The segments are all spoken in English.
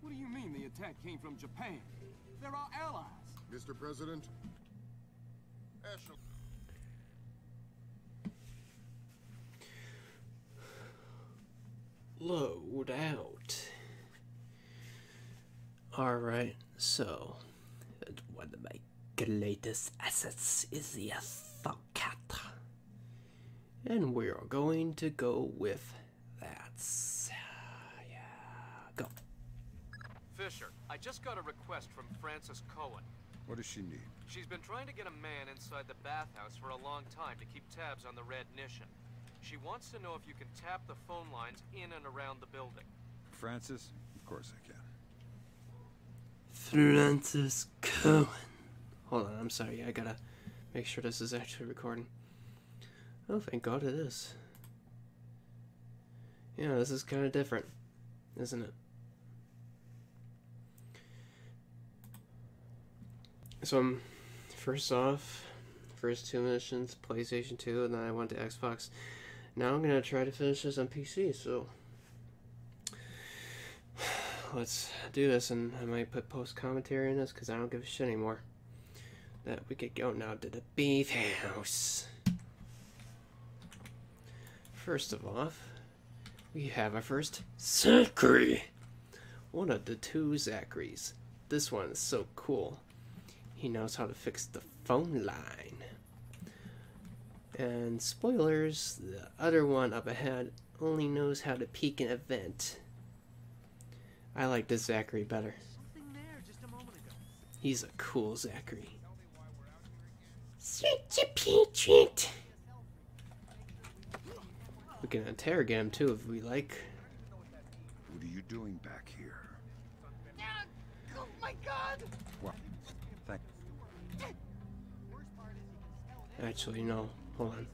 What do you mean the attack came from Japan? They're our allies. Mr. President? Load out. Alright, so one of my greatest assets is the Thundercat. And we're going to go with that. Yeah, go. Fisher, I just got a request from Frances Cohen. What does she need? She's been trying to get a man inside the bathhouse for a long time to keep tabs on the Red Nation. She wants to know if you can tap the phone lines in and around the building. Francis? Of course I can. Frances Cohen. Hold on, I'm sorry, I gotta make sure this is actually recording. Oh, thank God it is. Yeah, this is kind of different, isn't it? So, first off, first 2 missions, PlayStation 2, and then I went to Xbox. Now I'm gonna try to finish this on PC, so let's do this, and I might put post-commentary in this, because I don't give a shit anymore. That we could go now to the beef house. First of all, we have our first Zachary. One of the 2 Zacharys. This one is so cool. He knows how to fix the phone line. And spoilers, the other one up ahead only knows how to peek an event. I like this Zachary better. He's a cool Zachary. Sweet. We can interrogate him too if we like. What are you doing back here? Oh my God! Well, thank. Actually, no. Hold on.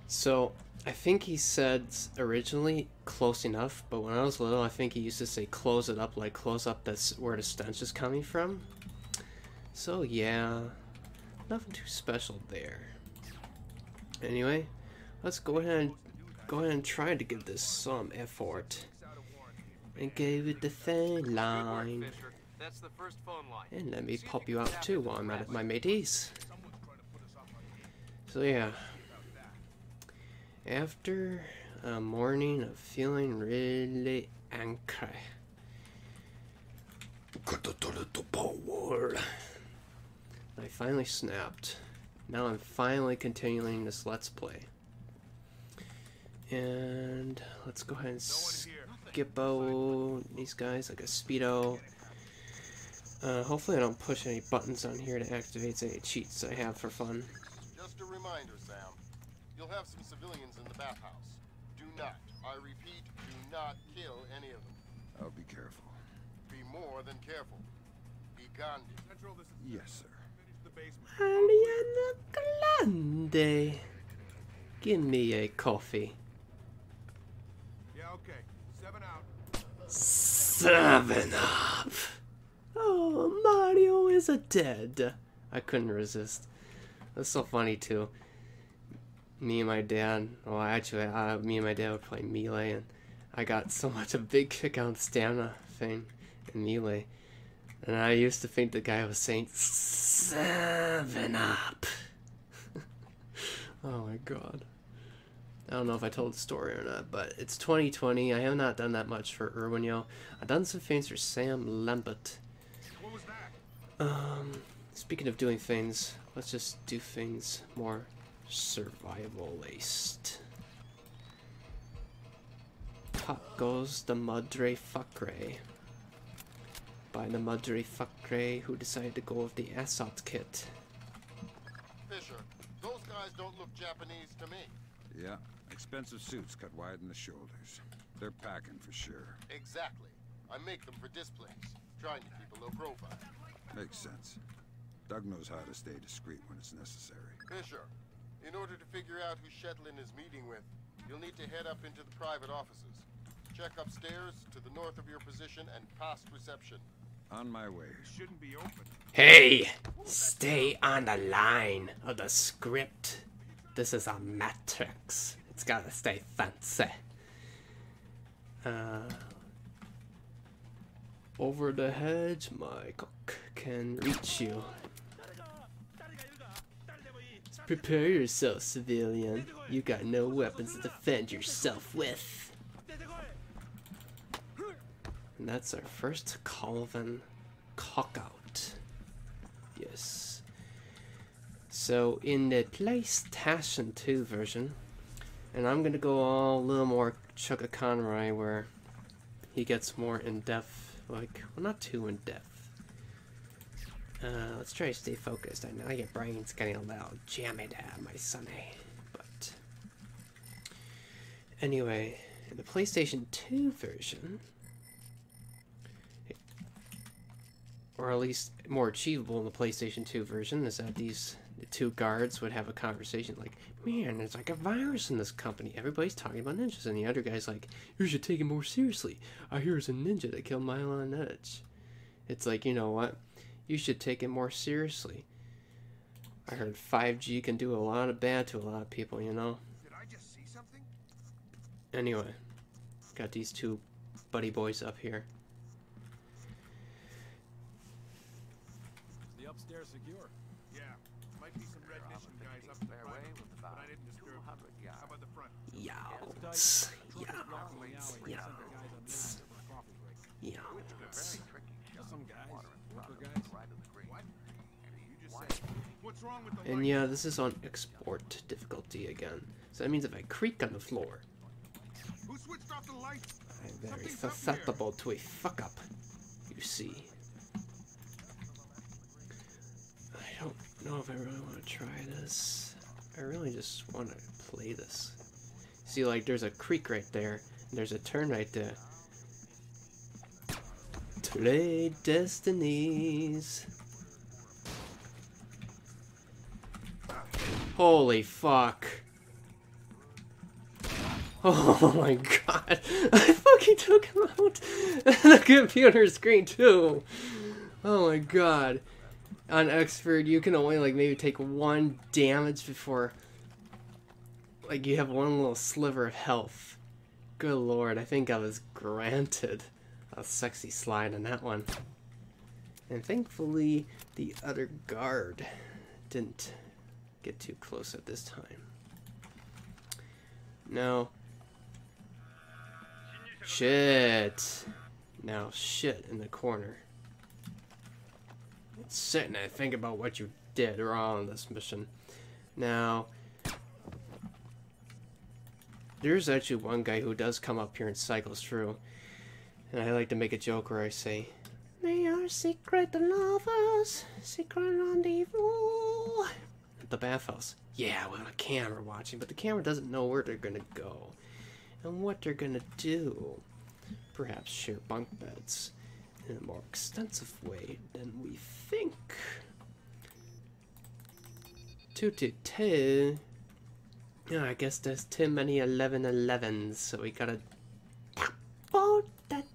So, I think he said originally close enough, but when I was little, I think he used to say close it up, like close up that's where the stench is coming from. So yeah, nothing too special there. Anyway, let's go ahead and try to give this some effort. And give it the phone line. That's the first phone line. And let me pop you out too while I'm at my mateys. So yeah. After a morning of feeling really angry, I finally snapped. Now I'm finally continuing this Let's Play. And let's go ahead and skip out these guys like a speedo. Hopefully I don't push any buttons on here to activate any cheats I have for fun. Just a reminder, Sam. You'll have some civilians in the bathhouse. Do not, I repeat, do not kill any of them. I'll be careful. Be more than careful. Be Gandhi. Yes, sir. Ariana Grande. Give me a coffee. Yeah, okay. 7 out. 7 up. Oh, Mario is a dead. I couldn't resist. That's so funny too. Me and my dad, well actually, me and my dad would play Melee, and I got so much a big kick out of the stamina thing in Melee. And I used to think the guy was saying 7 up. Oh my god. I don't know if I told the story or not, but it's 2020. I have not done that much for Irwiny0. I've done some things for Sam Lambert. What was that? Speaking of doing things, let's just do things more survival-laced. Pop goes the Madre Facre. By the Madre Facre who decided to go with the assault kit. Fisher, those guys don't look Japanese to me. Yeah, I Expensive suits cut wide in the shoulders. They're packing for sure. Exactly. I make them for displays, trying to keep a low profile. Makes sense. Doug knows how to stay discreet when it's necessary. Fisher, in order to figure out who Shetlin is meeting with, you'll need to head up into the private offices. Check upstairs to the north of your position and past reception. On my way. Shouldn't be open. Hey, stay on the line of the script. This is a Matrix. It's gotta stay fancy. Over the hedge, my cock can reach you. Prepare yourself, civilian. You got no weapons to defend yourself with. And that's our first Colvin cockout. Yes. So in the PlayStation 2 version, and I'm gonna go all a little more Chugga Conroy, where he gets more in depth, like, well, not too in depth. Let's try to stay focused. I know your brain's getting a little jammy there, my sonny. But anyway, in the PlayStation 2 version, or at least more achievable in the PlayStation 2 version, is that the two guards would have a conversation like, man, there's like a virus in this company. Everybody's talking about ninjas. And the other guy's like, you should take it more seriously. I hear it's a ninja that killed Milo on Edge. It's like, you know what? You should take it more seriously. I heard 5G can do a lot of bad to a lot of people, you know? Did I just see something? Anyway, got these two buddy boys up here. Is the upstairs secure? Yeah. Might be some Red Mission guys up in the private, but I didn't disturb them. How about the front? Yowts. Yowts. Yowts. Yowts. Some guys. Worker guys. What? You just said. What's wrong with the And light? yeah, this is on export difficulty again. So that means if I creak on the floor, Who switched off the lights? I'm very Something's up susceptible to a fuck up, you see. I don't know if I really want to try this. I really just want to play this. See, like, there's a creek right there, and there's a turn right there. Play Destinies. Holy fuck. Oh my god. I fucking took him out. The computer screen too. Oh my god. On Expert you can only like maybe take 1 damage before like you have 1 little sliver of health. Good lord, I think I was granted a sexy slide on that one. And thankfully the other guard didn't get too close at this time. No. Shit. Now shit in the corner. Sit and think about what you did wrong on this mission. Now, there's actually one guy who does come up here and cycles through. And I like to make a joke where I say, "They are secret lovers, secret rendezvous." At the bathhouse. Yeah, with a camera watching, but the camera doesn't know where they're gonna go. And what they're gonna do. Perhaps share bunk beds in a more extensive way than we think. 222. Yeah, I guess there's too many 1111s, so we gotta tap on that.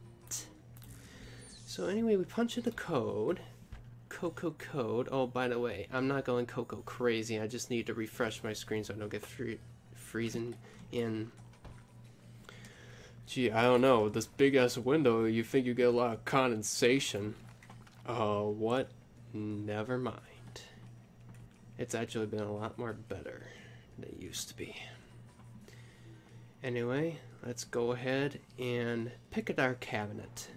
So anyway, we punch in the code. Coco code. Oh, by the way, I'm not going Coco crazy. I just need to refresh my screen so I don't get freezing in. Gee, I don't know. This big ass window, you think you get a lot of condensation. Oh, what? Never mind. It's actually been a lot more better than it used to be. Anyway, let's go ahead and pick at our cabinet.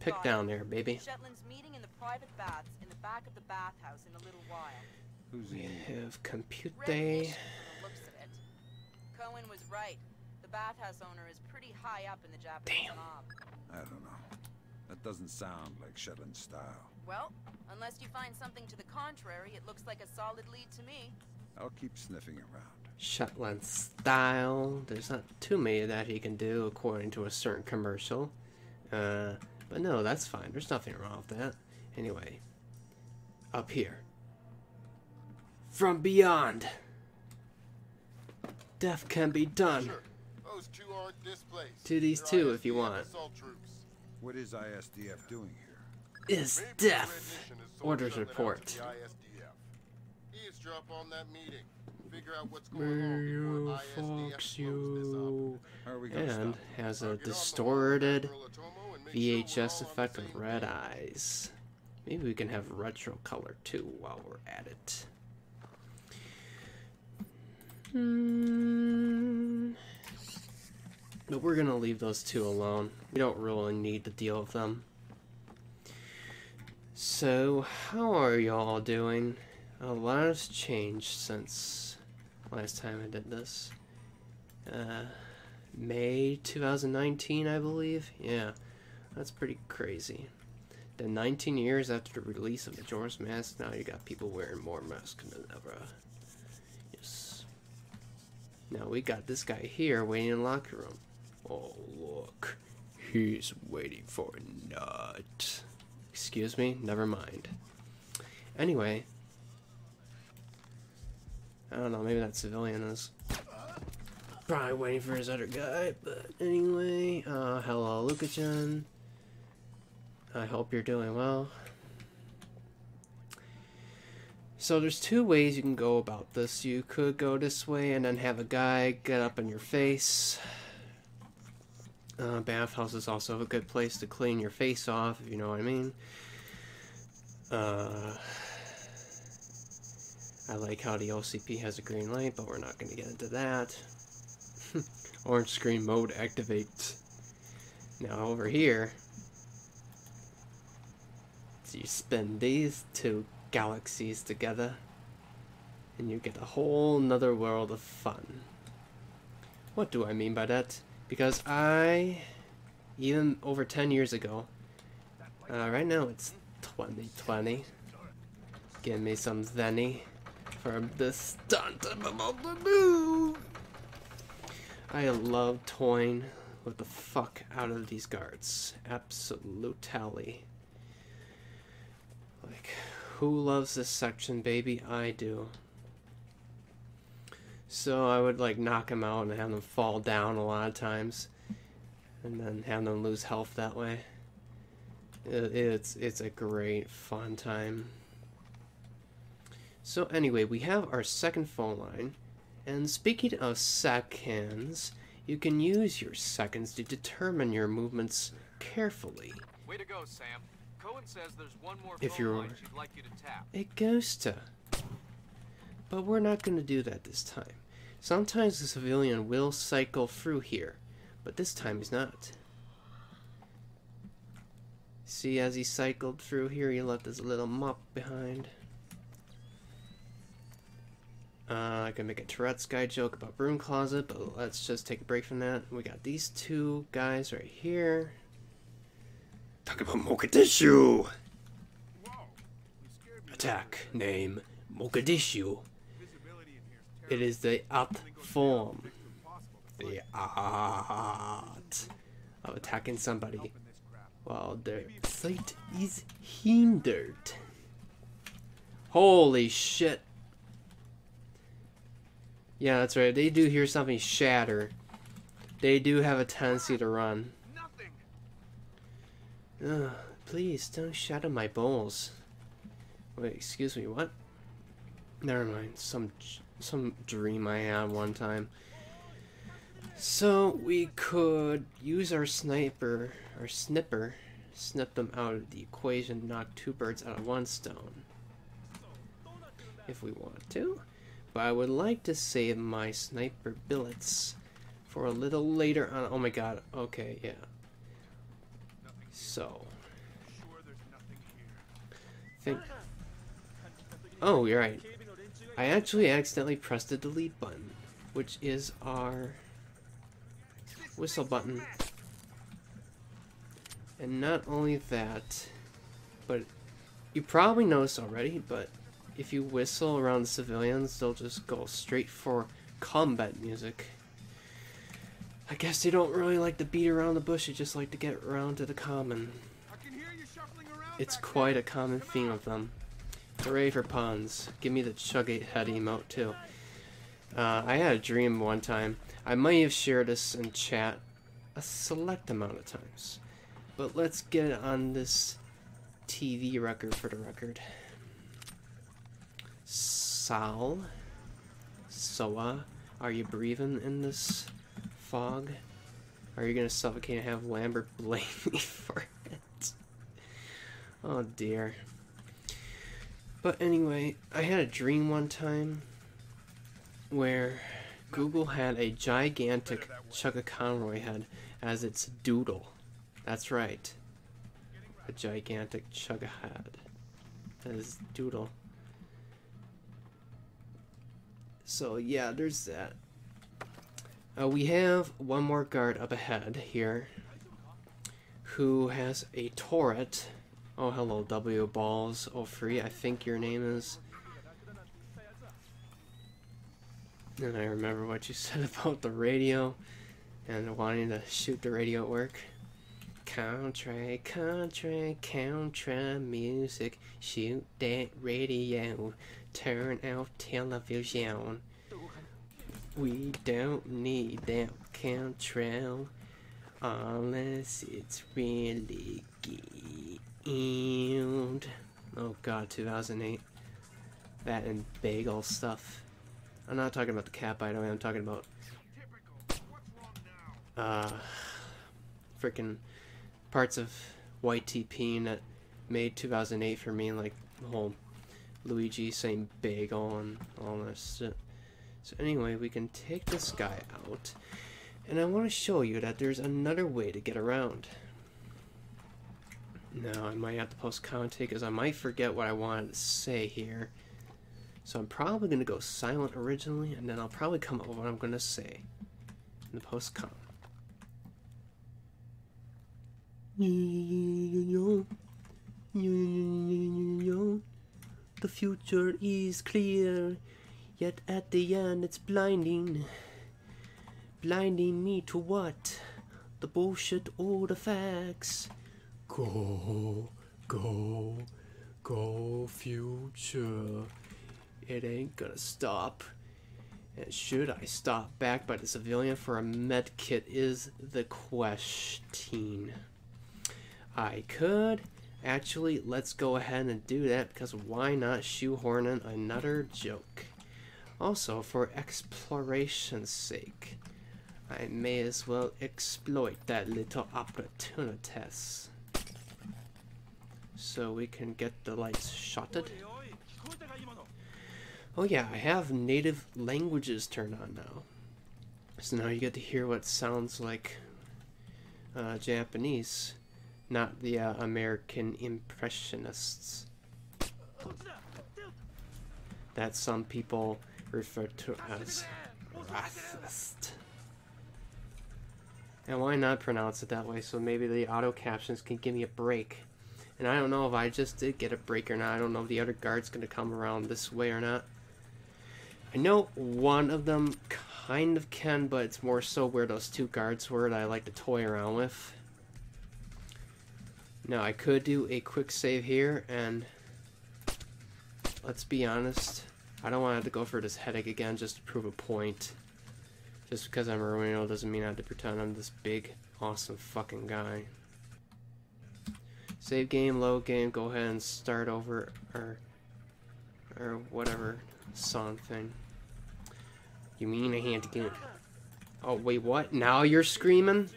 Pick down there, baby. Shetland's meeting in the private baths in the back of the bathhouse in a little while. Who's We he? have compute Red day. Mission from the looks of it. Cohen was right. The bathhouse owner is pretty high up in the Japanese Damn. mob. I don't know. That doesn't sound like Shetland style. Well, unless you find something to the contrary, it looks like a solid lead to me. I'll keep sniffing around. Shetland style. There's not too many that he can do according to a certain commercial. But no, that's fine. There's nothing wrong with that. Anyway, up here. From beyond. Death can be done. Sure. Those two aren't displaced. To these They're two if you ISDF want. assault troops. What is ISDF doing here? Is Maybe the Red death. Nation has sold Orders something out to report. the ISDF. Eavesdrop on that meeting. Figure out what's going Where on you before ISDF fox blows this up. you. How are we gonna And stop? has a Get on the distorted wall, Admiral Otomo, and make sure we're VHS all on effect the of same red page. eyes. Maybe we can have retro color too while we're at it. But we're gonna leave those two alone. We don't really need to deal with them. So, how are y'all doing? A lot has changed since last time I did this. May 2019, I believe? Yeah, that's pretty crazy. Then 19 years after the release of Majora's Mask, now you got people wearing more masks than ever. Yes. Now we got this guy here waiting in the locker room. Oh, look. He's waiting for a nut. Excuse me? Never mind. Anyway. I don't know, maybe that civilian is probably waiting for his other guy, but anyway. Hello, Luka-chan. I hope you're doing well. So there's two ways you can go about this. You could go this way and then have a guy get up in your face. Bathhouse is also a good place to clean your face off, if you know what I mean. I like how the OCP has a green light, but we're not going to get into that. Orange screen mode activate. Now over here, so you spin these two galaxies together, and you get a whole nother world of fun. What do I mean by that? Because even over 10 years ago, right now it's 2020. Give me some Zenny for this stunt I'm about to do. I love toying with the fuck out of these guards. Absolutely. Like, who loves this section, baby? I do. So I would like knock them out and have them fall down a lot of times, and then have them lose health that way. It's a great fun time. So anyway, we have our second phone line, and speaking of seconds, you can use your seconds to determine your movements carefully. Way to go, Sam. Cohen says there's one more If phone you're- line she'd like you to tap. It goes to. But we're not going to do that this time. Sometimes the civilian will cycle through here, but this time he's not. See, as he cycled through here, he left his little mop behind. I can make a Tourette's guy joke about broom closet, but let's just take a break from that. We got these two guys right here. Talk about Mogadishu! Whoa! You scared me. Attack name Mogadishu. Visibility in here is It terrible. is the art Something goes form, down, it's impossible to the fight. art of attacking somebody Help in this crap. while their sight is hindered. Holy shit. Yeah, that's right. They do hear something shatter. They do have a tendency to run. Nothing. Ugh, please don't shatter my bowls. Wait, excuse me, what? Never mind. Some dream I had one time. So we could use our snipper, our snipper, snip them out of the equation, knock two birds out of one stone. If we want to. But I would like to save my sniper billets for a little later on. Oh my god, okay, yeah. So, Sure, there's nothing here. think. Oh, you're right. I actually accidentally pressed the delete button, which is our whistle button. And not only that, but you probably noticed already, but if you whistle around the civilians, they'll just go straight for combat music. I guess they don't really like to beat around the bush, they just like to get around to the common. I can hear you shuffling around. It's back quite there. a common Come theme out. of them. Hooray for puns. Give me the chug-it head emote too. I had a dream one time. I might have shared this in chat a select amount of times. But let's get it on this TV record for the record. Sal? Soa? Are you breathing in this fog? Are you gonna suffocate and have Lambert blame me for it? Oh dear. But anyway, I had a dream one time where Google had a gigantic Chugga Conroy head as its doodle. That's right. A gigantic Chugga head as doodle. So yeah, there's that. We have one more guard up ahead here who has a turret. Oh, hello, W Balls 03, I think your name is. And I remember what you said about the radio and wanting to shoot the radio at work. Contra, contra, contra music. Shoot that radio. Turn off television. We don't need that control unless it's really good. Oh god, 2008. That and bagel stuff. I'm not talking about the cat, by the way. I'm talking about freaking parts of YTP that made 2008 for me, like the whole Luigi saying bagel and all that shit. So anyway, we can take this guy out, and I want to show you that there's another way to get around. Now, I might have to post commentate because I might forget what I wanted to say here. So I'm probably going to go silent originally, and then I'll probably come up with what I'm going to say in the post comment. The future is clear, yet at the end it's blinding. Blinding me to what? The bullshit or the facts? Go, go, go future. It ain't gonna stop. And should I stop back by the civilian for a med kit is the question. I could. Actually, let's go ahead and do that, because why not shoehorn in another joke? Also, for exploration's sake, I may as well exploit that little opportunities. So we can get the lights shotted. Oh yeah, I have native languages turned on now. So now you get to hear what sounds like Japanese. Not the American Impressionists that some people refer to as racist. And why not pronounce it that way, so maybe the auto captions can give me a break. And I don't know if I just did get a break or not. I don't know if the other guard's going to come around this way or not. I know one of them kind of can, but it's more so where those two guards were that I like to toy around with. Now, I could do a quick save here, and let's be honest, I don't want to have to go for this headache again just to prove a point. Just because I'm Irwiny0 doesn't mean I have to pretend I'm this big, awesome fucking guy. Save game, load game, go ahead and start over, or whatever song thing. You mean I had to get... Oh, wait, what? Now you're screaming?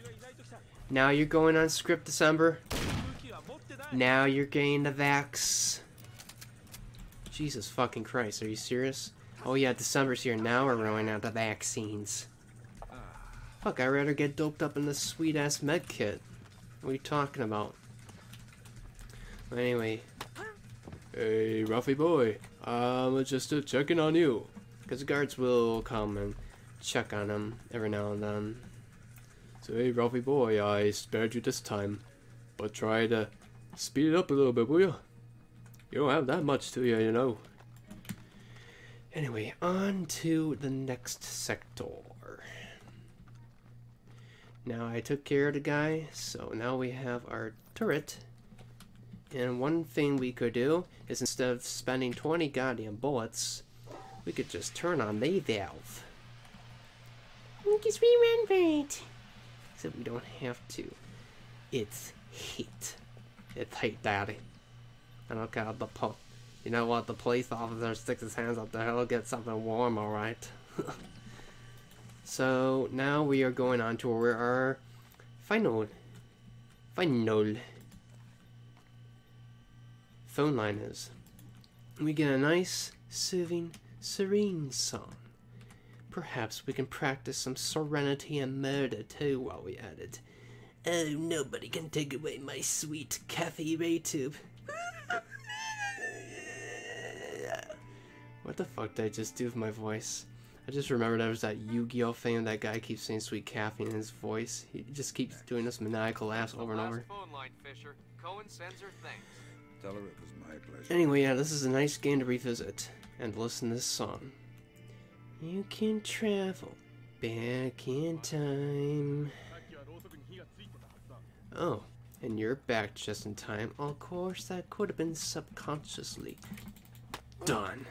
Now you're going on script, December? Now you're getting the vax. Jesus fucking Christ, are you serious? Oh yeah, December's here. Now we're rolling out the vaccines. Fuck, I'd rather get doped up in this sweet ass med kit. What are you talking about? Well, anyway. Hey, Ruffy boy. Just checking on you. Because the guards will come and check on him every now and then. So, hey, Ruffy boy, I spared you this time. But try to speed it up a little bit, will you? You don't have that much to you, you know. Anyway, on to the next sector. Now I took care of the guy, so now we have our turret. And one thing we could do is instead of spending 20 goddamn bullets, we could just turn on the valve. Because we ran right. Except we don't have to. It's heat. It's heat, daddy. I don't care the po. You know what? The police officer sticks his hands up there. He'll get something warm, alright. So now we are going on to where our final phone line is. We get a nice, soothing, serene song. Perhaps we can practice some serenity and murder too while we at it. Oh, nobody can take away my sweet Kathy Raytube. What the fuck did I just do with my voice? I just remembered there was that Yu-Gi-Oh thing. That guy keeps saying "Sweet Kathy" in his voice. He just keeps doing this maniacal laughs over and over. Phone line, Fisher. Cohen sends her thanks. Tell her it was my pleasure. Anyway, yeah, this is a nice game to revisit and listen to this song. You can travel back in time. Oh, and you're back just in time. Of course, that could have been subconsciously done.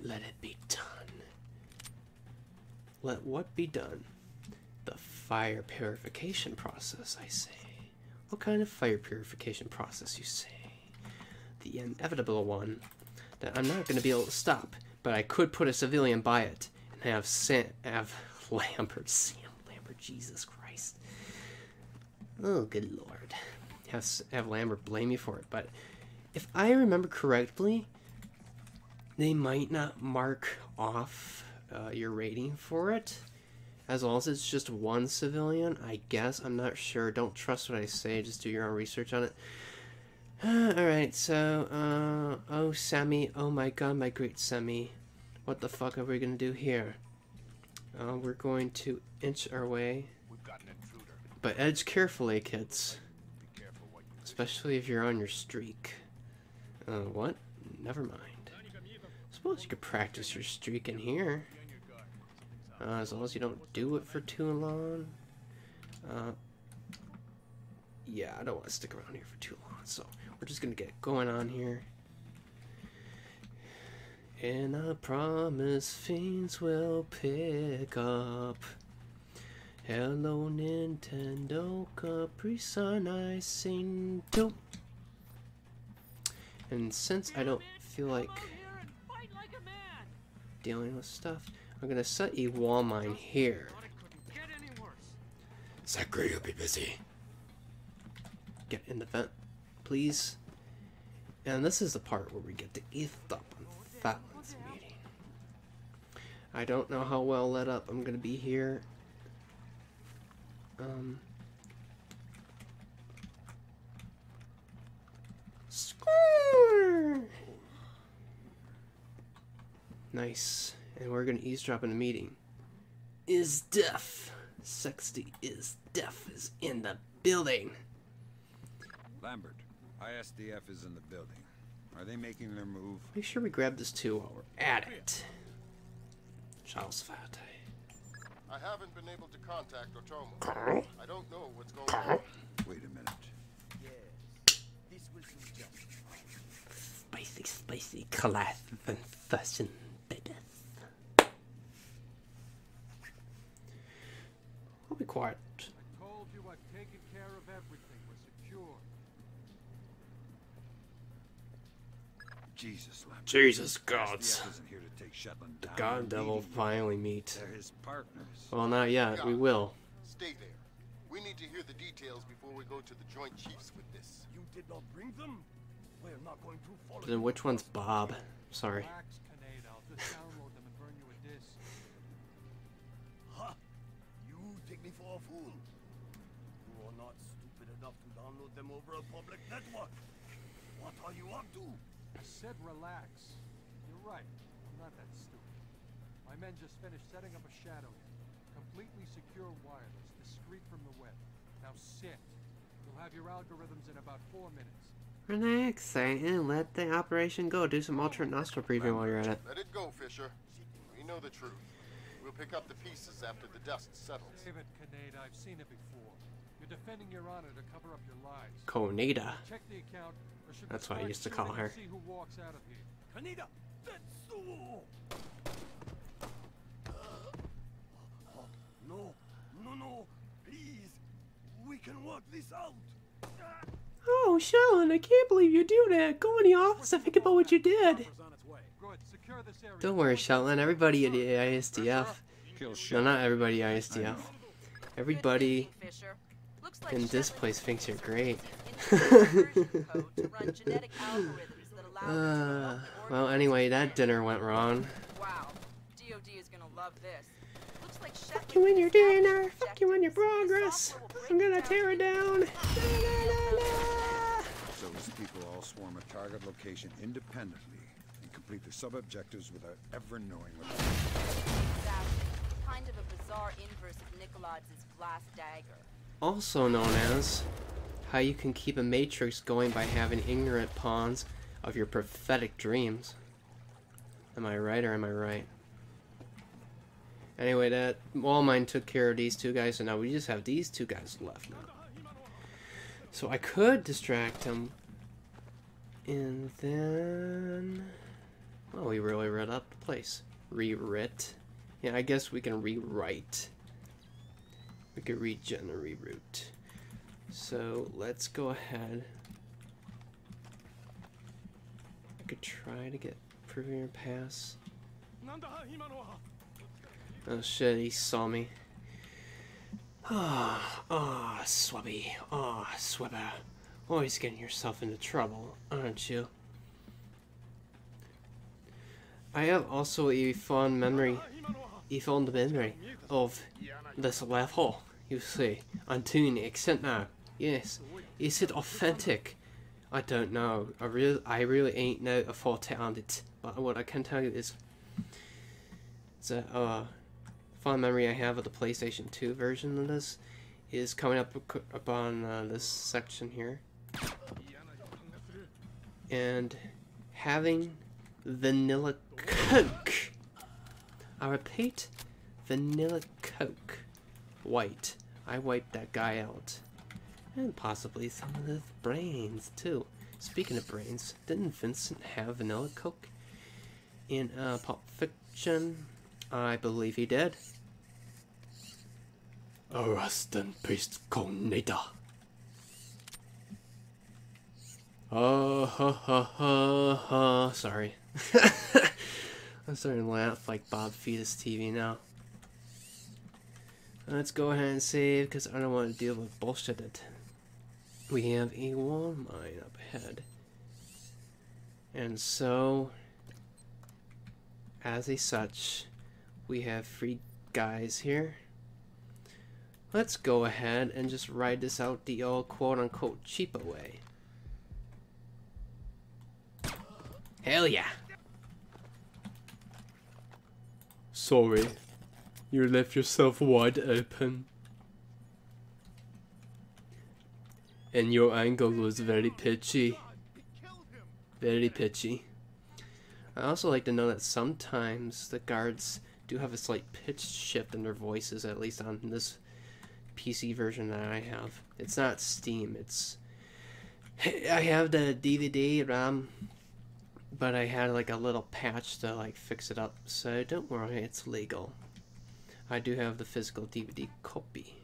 Let it be done. Let what be done? The fire purification process, I say. What kind of fire purification process, you say? The inevitable one that I'm not going to be able to stop, but I could put a civilian by it and have Lambert, Jesus Christ. Oh, good lord. Have Lambert blame me for it, but if I remember correctly, they might not mark off your rating for it, as long as it's just one civilian, I guess. I'm not sure. Don't trust what I say. Just do your own research on it. Alright, so, oh, Sammy. Oh my god, my great Sammy. What the fuck are we gonna do here? We're going to inch our way. But edge carefully, kids. Especially if you're on your streak. What? Never mind. Suppose you could practice your streak in here. As long as you don't do it for too long. Yeah, I don't want to stick around here for too long, so we're just gonna get going on here. And I promise things will pick up. Hello Nintendo, Capri Sun, I sing too. And since I don't feel like dealing with stuff, I'm gonna set a wall mine here. Zachary, you'll be busy. Get in the vent, please. And this is the part where we get to eat up on Fatlin's meeting. I don't know how well let up I'm gonna be here. Score! Nice. And we're gonna eavesdrop in the meeting. Is deaf. Sexty is deaf is in the building. Lambert, ISDF is in the building. Are they making their move? Make sure we grab this too while we're at it. Charlesfat. I haven't been able to contact Otomo. I don't know what's going on. Wait a minute. This will soon just. Spicy class and fashion babies. I'll be quiet. I told you I've taken care of everything. We're secure. Jesus, Lambert. Jesus gods. ISDF isn't here to take Shetland The down. God They're Devil meeting with finally him. meet. They're his partners. Well, not yet. We will. Stay there. We need to hear the details before we go to the Joint Chiefs with this. You did not bring them? We're not going to follow. Then which one's Bob? Sorry. Relax, Kincaid. I'll just download them and burn you a disc. Ha! You take me for a fool. You are not stupid enough to download them over a public network. What are you up to? I said relax. You're right. I'm not that stupid. My men just finished setting up a shadow. Completely secure wireless, discreet from the web. Now sit. You'll have your algorithms in about 4 minutes. Relax, Satan. Let the operation go. Do some alternate nostril breathing while you're at it. Let it go, Fisher. We know the truth. We'll pick up the pieces after the dust settles. David Kaneda, I've seen it before. You're defending your honor to cover up your lies. Koneda. Check the account, or should That's we what I start used to call shooting her. and see who walks out of here? Kaneda, that's the war. No, no, please. We can work this out. Oh, Sheldon, I can't believe you do that. Go in the office and think about what you did. Good. Secure this area. Don't worry, Sheldon. Everybody at the ISDF. Kill No, shit. not everybody at ISDF. Everybody Good thinking, Fisher. Looks like in this Shetland place thinks you're great. version code to run genetic algorithms that allow them to Well, anyway, that dinner went wrong. Wow, DOD is gonna love this. Looks like Fuck you in your dinner. Fuck you in your progress. I'm gonna tear it down. So his people all swarm a target location independently and complete the sub-objectives without ever knowing what Exactly. Kind of a bizarre inverse of Nikolod's glass dagger. Also known as how you can keep a matrix going by having ignorant pawns of your prophetic dreams. Am I right or am I right? Anyway, that wall mine took care of these two guys, so now we just have these two guys left now. So I could distract him, and then... Oh, we really read up the place. Rewrit. Yeah, I guess we can rewrite. We could regen or reroute. So let's go ahead. I could try to get Premier Pass. Oh shit, he saw me. Swubby. Swibber. Always getting yourself into trouble, aren't you? I have also a fond memory of this level. You see, I'm doing the accent now. Yes, is it authentic? I don't know. I really ain't no a forte on it. But what I can tell you is, it's a fond memory I have of the PlayStation 2 version of this is coming up on this section here, and having vanilla Coke. I repeat, vanilla Coke. White. I wiped that guy out. And possibly some of his brains, too. Speaking of brains, didn't Vincent have vanilla Coke in Pulp Fiction? I believe he did. Rest in peace, Koneda. Sorry. I'm starting to laugh like Bob Fetus TV now. Let's go ahead and save, because I don't want to deal with bullshit. We have a wall mine up ahead. And so, as a such, we have 3 guys here. Let's go ahead and just ride this out the old quote-unquote cheaper way. Hell yeah! Sorry, you left yourself wide open. And your angle was very pitchy. Very pitchy. I also like to know that sometimes the guards do have a slight pitch shift in their voices, at least on this PC version that I have. It's not Steam, it's... I have the DVD RAM, but I had like a little patch to like fix it up, so don't worry, it's legal. I do have the physical DVD copy.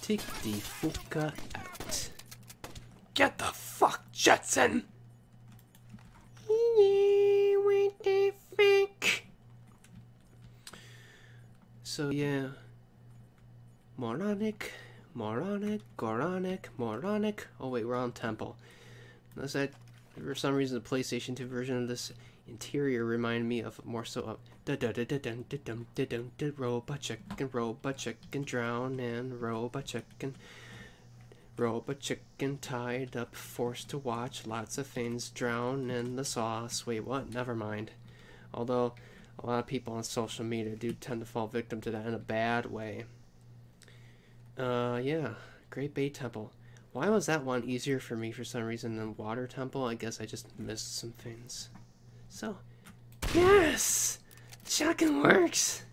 Take the fucker out. Get the fuck, Jetson! What the fuck? So yeah. Moronic. Oh wait, we're on Temple. Unless that, for some reason, the PlayStation 2 version of this interior reminded me of more so of robot chicken, drown and robot chicken, Robot chicken tied up, forced to watch lots of things drown in the sauce. Wait, what? Never mind. Although a lot of people on social media do tend to fall victim to that in a bad way. Yeah, Great Bay Temple. Why was that one easier for me for some reason than Water Temple? I guess I just missed some things. So, yes! Shotgun works!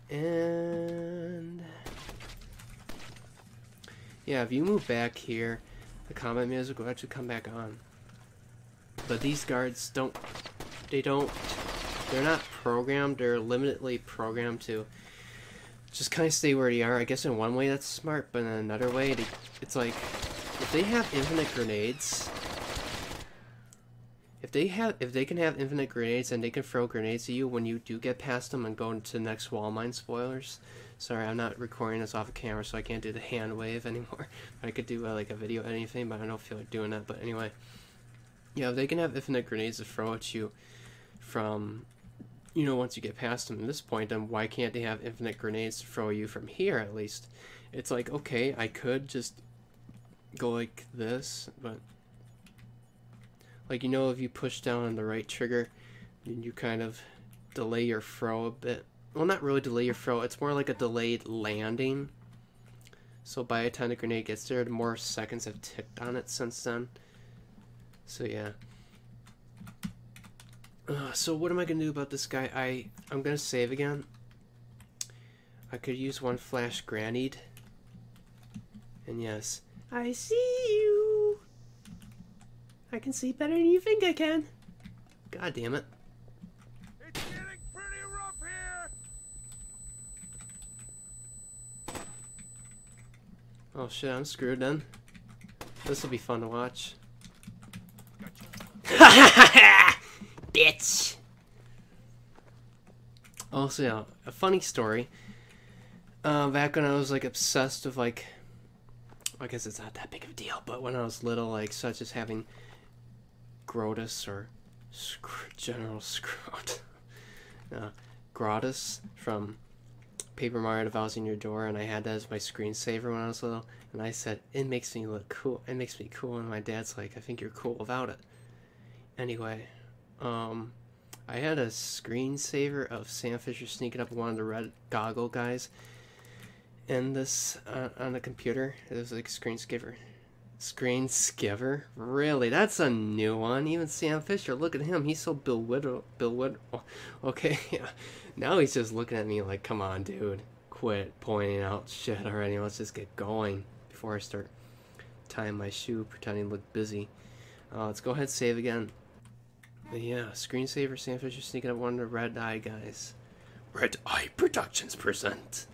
And yeah, if you move back here, the combat music will actually come back on. But these guards they're not programmed, they're limitedly programmed to just kind of stay where they are. I guess in one way that's smart, but in another way, it's like, if they have infinite grenades, if they can have infinite grenades and they can throw grenades at you when you do get past them and go into the next wall mine, spoilers. Sorry, I'm not recording this off of camera, so I can't do the hand wave anymore. I could do like a video anything, but I don't feel like doing that. But anyway, yeah, if they can have infinite grenades to throw at you from, you know, once you get past them at this point, then why can't they have infinite grenades to throw you from here at least? It's like, okay, I could just go like this, but like, you know, if you push down on the right trigger, then you kind of delay your throw a bit. Well, not really delay your throw, it's more like a delayed landing. So by the time the grenade gets there, the more seconds have ticked on it since then. So yeah. So what am I going to do about this guy? I'm going to save again. I could use one flash grenade. And yes, I see you. I can see better than you think I can. God damn it. It's getting pretty rough here. Oh shit, I'm screwed then. This will be fun to watch. Bitch! Also, yeah, a funny story. Back when I was like obsessed with like, I guess it's not that big of a deal, but when I was little, like such as having Grotus or General Scrot, Grotus from Paper Mario Devousing Your Door, and I had that as my screensaver when I was little, and I said, it makes me look cool, it makes me cool, and my dad's like, I think you're cool without it. Anyway, I had a screensaver of Sam Fisher sneaking up one of the red goggle guys, and this, on the computer, it was like screensaver. Screenskiver? Really? That's a new one. Even Sam Fisher, look at him. He's so bewildered. Okay, yeah. Now he's just looking at me like, come on, dude. Quit pointing out shit already. Let's just get going before I start tying my shoe, pretending to look busy. Let's go ahead and save again. But yeah, screensaver, Sam Fisher sneaking up one of the Red Eye guys. Red Eye Productions present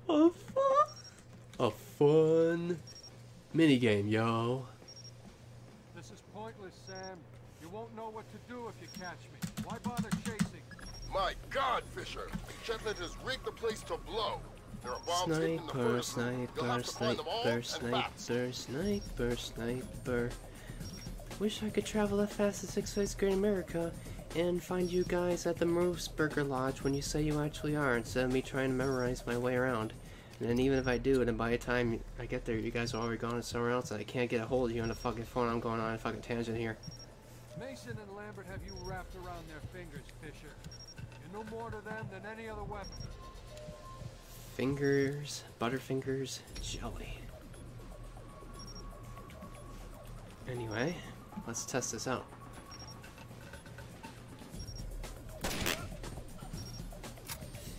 a fun minigame, yo. This is pointless, Sam. You won't know what to do if you catch me. Why bother chasing? My God, Fisher! Shetland has rigged the place to blow. There are bombs hidden in the furnace room. You'll have to find them all and fast. Sniper. Wish I could travel that fast as 6 Flags Great America and find you guys at the Mooseburger Lodge when you say you actually are, instead of me trying to memorize my way around. And then even if I do, then by the time I get there, you guys are already gone somewhere else, and I can't get a hold of you on the fucking phone. I'm going on a fucking tangent here. Mason and Lambert have you wrapped around their fingers, Fisher. You're no more to them than any other weapon. Fingers, Butterfingers, jelly. Anyway, let's test this out.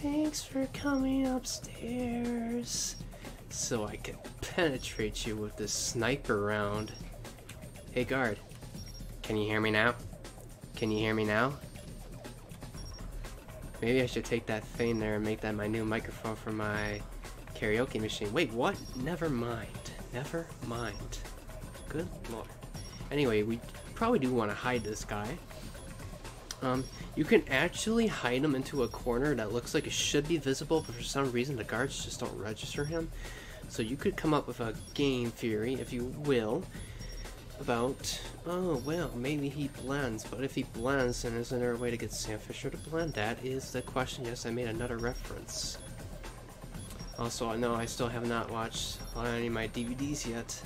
Thanks for coming upstairs so I can penetrate you with this sniper round. Hey guard, can you hear me now? Can you hear me now? Maybe I should take that thing there and make that my new microphone for my karaoke machine. Wait, what? Never mind. Never mind. Good lord. Anyway, we probably do want to hide this guy. You can actually hide him into a corner that looks like it should be visible, but for some reason the guards just don't register him. So you could come up with a game theory, if you will, about, oh, well, maybe he blends, but if he blends, then isn't there a way to get Sam Fisher to blend? That is the question. Yes, I made another reference. Also, no, I still have not watched any of my DVDs yet,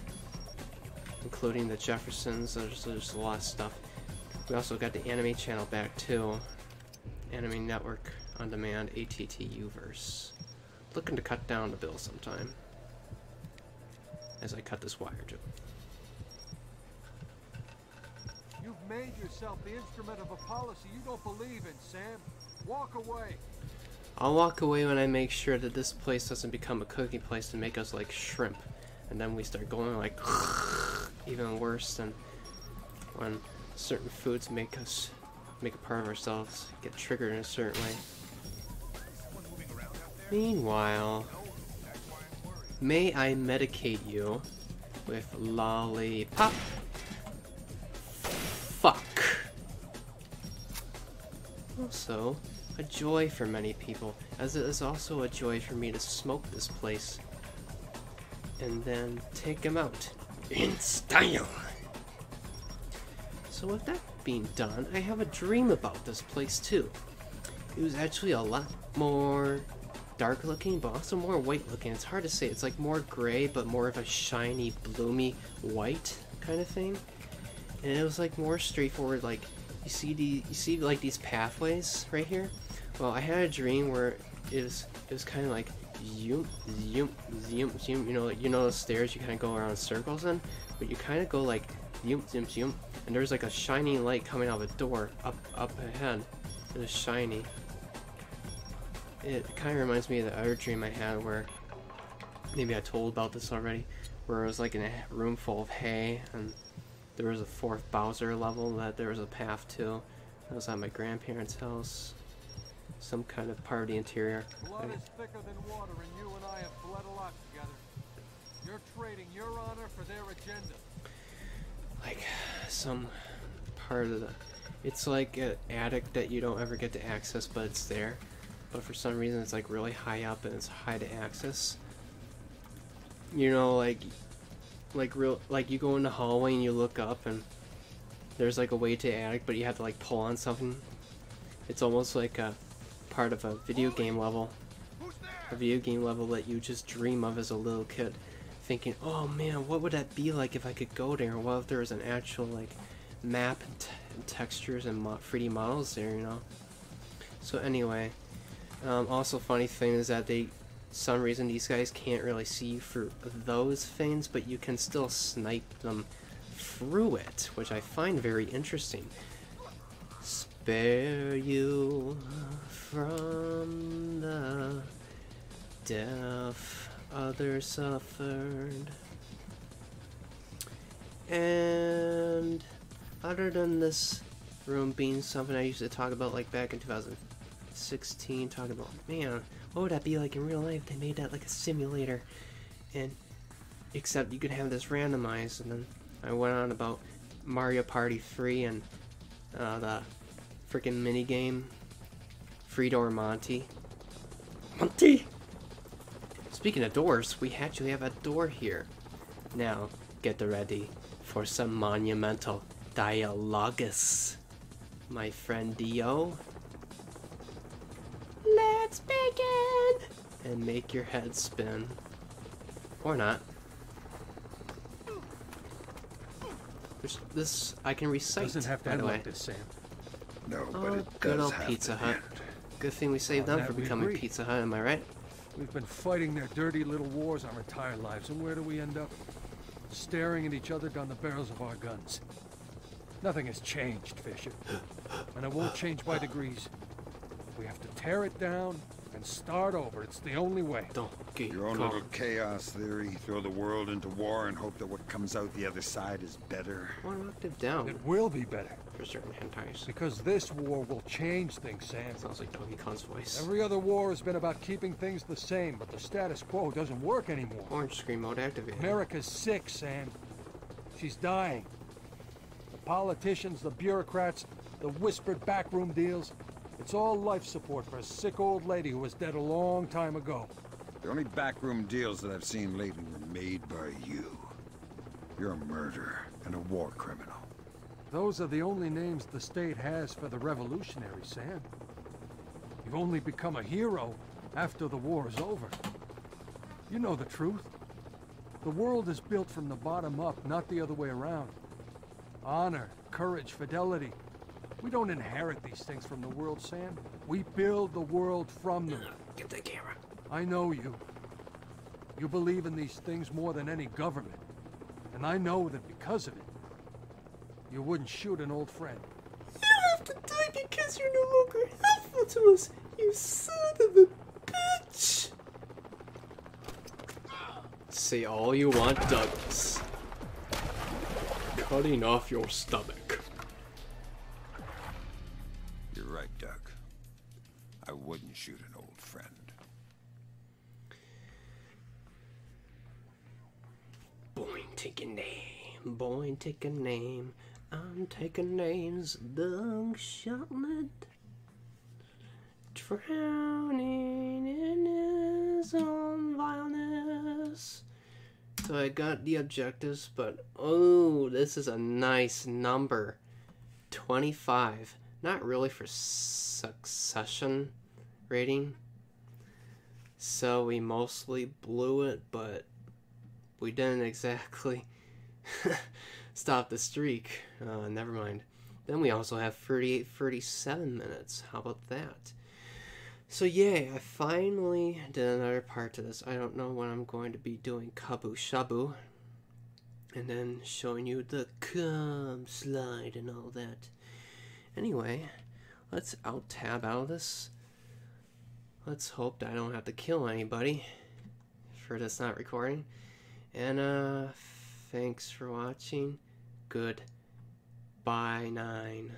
including the Jeffersons. There's a lot of stuff. We also got the anime channel back too. Anime Network on Demand, ATT Uverse. Looking to cut down the bill sometime. As I cut this wire too. You've made yourself the instrument of a policy you don't believe in, Sam. Walk away. I'll walk away when I make sure that this place doesn't become a cooking place to make us like shrimp. And then we start going like even worse than when certain foods make a part of ourselves get triggered in a certain way. Meanwhile, may I medicate you with lollipop? Fuck. Also, a joy for many people, as it is also a joy for me to smoke this place and then take him out in style. So with that being done, I have a dream about this place too. It was actually a lot more dark looking, but also more white looking. It's hard to say. It's like more gray, but more of a shiny, bloomy white kind of thing. And it was like more straightforward. Like you see like these pathways right here. Well, I had a dream where it was kind of like zoom, zoom, zoom, zoom. You know those stairs you kind of go around in circles in, but you kind of go like zoom, zoom, zoom. And there's like a shining light coming out of a door up ahead. It was shiny. It kind of reminds me of the other dream I had where, maybe I told about this already, where it was like in a room full of hay and there was a 4th Bowser level that there was a path to. That was at my grandparents' house. Some kind of part of the interior. Blood is thicker than water, and you and I have bled a lot together. You're trading your honor for their agenda. Like some part of the... It's like an attic that you don't ever get to access, but it's there. But for some reason it's like really high up and it's high to access. You know, like you go in the hallway and you look up and there's like a way to the attic, but you have to like pull on something. It's almost like a part of a video game level. A video game level that you just dream of as a little kid. Thinking, oh man, what would that be like if I could go there? Well, if there was an actual like map and textures and 3D models there, you know. So anyway, also funny thing is that some reason these guys can't really see for those things, but you can still snipe them through it, which I find very interesting. Spare you from the death others suffered. And other than this room being something I used to talk about like back in 2016, talking about, man, what would that be like in real life? They made that like a simulator, and except you could have this randomized. And then I went on about Mario Party 3 and the freaking minigame Frito or Monty. Monty! Speaking of doors, we actually have a door here. Now, get ready for some monumental dialogus, my friend Dio. Let's begin! And make your head spin. Or not. This I can recite, Doesn't have to by the end way. like this, Sam. No, but Oh, it good does old have Pizza to Hut. end. Good thing we saved On them for that we becoming agree. Pizza Hut, am I right? We've been fighting their dirty little wars our entire lives, and where do we end up? Staring at each other down the barrels of our guns. Nothing has changed, Fisher. And it won't change by degrees. We have to tear it down and start over. It's the only way. Don't get Your own caught. little chaos theory, throw the world into war and hope that what comes out the other side is better. One octave down It will be better. for certain hentais. Because this war will change things, Sam. Sounds like Donkey Kong's voice. Every other war has been about keeping things the same, but the status quo doesn't work anymore. Orange screen mode activated. America's sick, Sam. She's dying. The politicians, the bureaucrats, the whispered backroom deals. It's all life support for a sick old lady who was dead a long time ago. The only backroom deals that I've seen lately were made by you. You're a murderer and a war criminal. Those are the only names the state has for the revolutionaries, Sam. You've only become a hero after the war is over. You know the truth. The world is built from the bottom up, not the other way around. Honor, courage, fidelity. We don't inherit these things from the world, Sam. We build the world from them. Get the camera. I know you. You believe in these things more than any government. And I know that because of it, you wouldn't shoot an old friend. You have to die because you're no longer helpful to us, you son of a bitch! Say all you want, Douglas. Cutting off your stomach. You're right, Doug. I wouldn't shoot an old friend. Boy, take a name. Boy, take a name. I'm taking names. Doug Shotland. Drowning in his own vileness. So I got the objectives, but oh, this is a nice number. 25. Not really for succession rating. So we mostly blew it, but we didn't exactly stop the streak. Never mind. Then we also have 37 minutes. How about that? So yay, I finally did another part to this. I don't know when I'm going to be doing Kabu Shabu. And then showing you the cum slide and all that. Anyway, let's out-tab out of this. Let's hope that I don't have to kill anybody for this not recording. And thanks for watching. Goodbye 9.